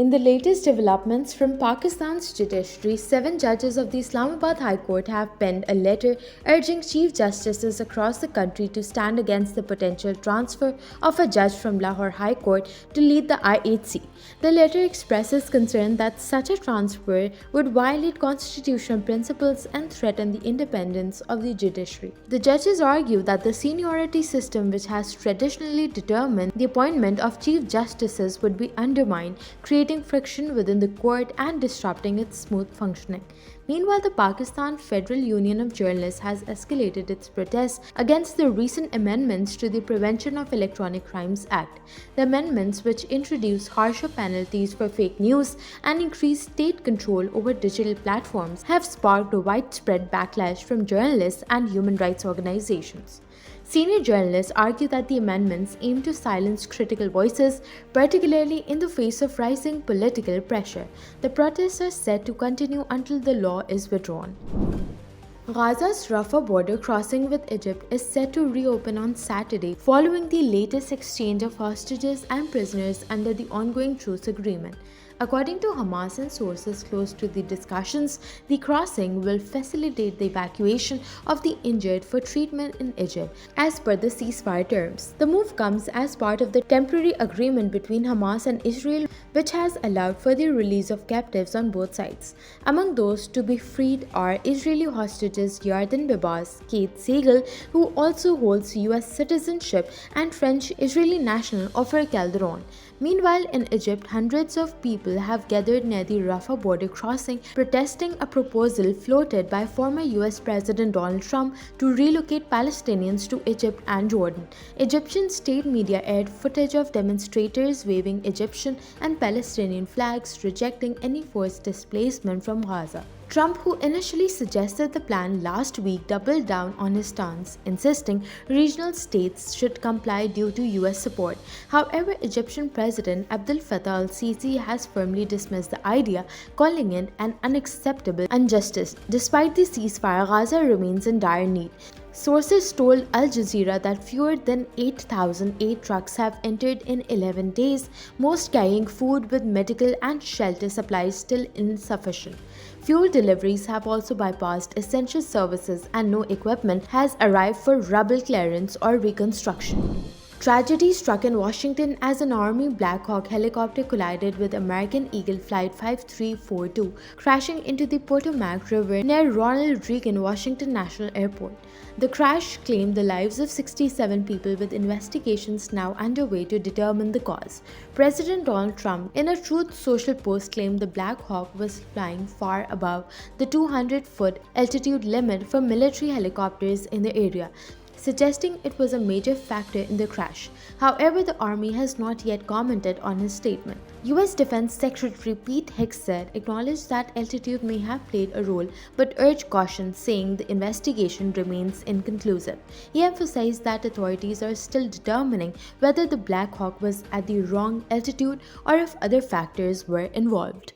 In the latest developments from Pakistan's judiciary, 7 judges of the Islamabad High Court have penned a letter urging Chief Justices across the country to stand against the potential transfer of a judge from Lahore High Court to lead the IHC. The letter expresses concern that such a transfer would violate constitutional principles and threaten the independence of the judiciary. The judges argue that the seniority system, which has traditionally determined the appointment of Chief Justices, would be undermined, creating friction within the court and disrupting its smooth functioning. Meanwhile, the Pakistan Federal Union of Journalists has escalated its protests against the recent amendments to the Prevention of Electronic Crimes Act. The amendments, which introduce harsher penalties for fake news and increase state control over digital platforms, have sparked a widespread backlash from journalists and human rights organizations. Senior journalists argue that the amendments aim to silence critical voices, particularly in the face of rising political pressure. The protests are set to continue until the law is withdrawn. Gaza's Rafah border crossing with Egypt is set to reopen on Saturday following the latest exchange of hostages and prisoners under the ongoing truce agreement. According to Hamas and sources close to the discussions, the crossing will facilitate the evacuation of the injured for treatment in Egypt, as per the ceasefire terms. The move comes as part of the temporary agreement between Hamas and Israel, which has allowed for the release of captives on both sides. Among those to be freed are Israeli hostages Yarden Bibas, 𝐶𝐬𝐧𝐤, who also holds US citizenship, and French-Israeli national Ofer Calderon. Meanwhile, in Egypt, hundreds of people have gathered near the Rafah border crossing, protesting a proposal floated by former US President Donald Trump to relocate Palestinians to Egypt and Jordan. Egyptian state media aired footage of demonstrators waving Egyptian and Palestinian flags, rejecting any forced displacement from Gaza. Trump, who initially suggested the plan last week, doubled down on his stance, insisting regional states should comply due to US support. However, Egyptian President Abdel Fattah al-Sisi has firmly dismissed the idea, calling it an unacceptable injustice. Despite the ceasefire, Gaza remains in dire need. Sources told Al Jazeera that fewer than 8,008 trucks have entered in 11 days, most carrying food, with medical and shelter supplies still insufficient. Fuel deliveries have also bypassed essential services, and no equipment has arrived for rubble clearance or reconstruction. Tragedy struck in Washington as an Army Black Hawk helicopter collided with American Eagle Flight 5342, crashing into the Potomac River near Ronald Reagan Washington National Airport. The crash claimed the lives of 67 people, with investigations now underway to determine the cause. President Donald Trump, in a Truth Social post, claimed the Black Hawk was flying far above the 200-foot altitude limit for military helicopters in the area, suggesting it was a major factor in the crash. However, the Army has not yet commented on his statement. US Defense Secretary Pete Hegseth acknowledged that altitude may have played a role, but urged caution, saying the investigation remains inconclusive. He emphasized that authorities are still determining whether the Black Hawk was at the wrong altitude or if other factors were involved.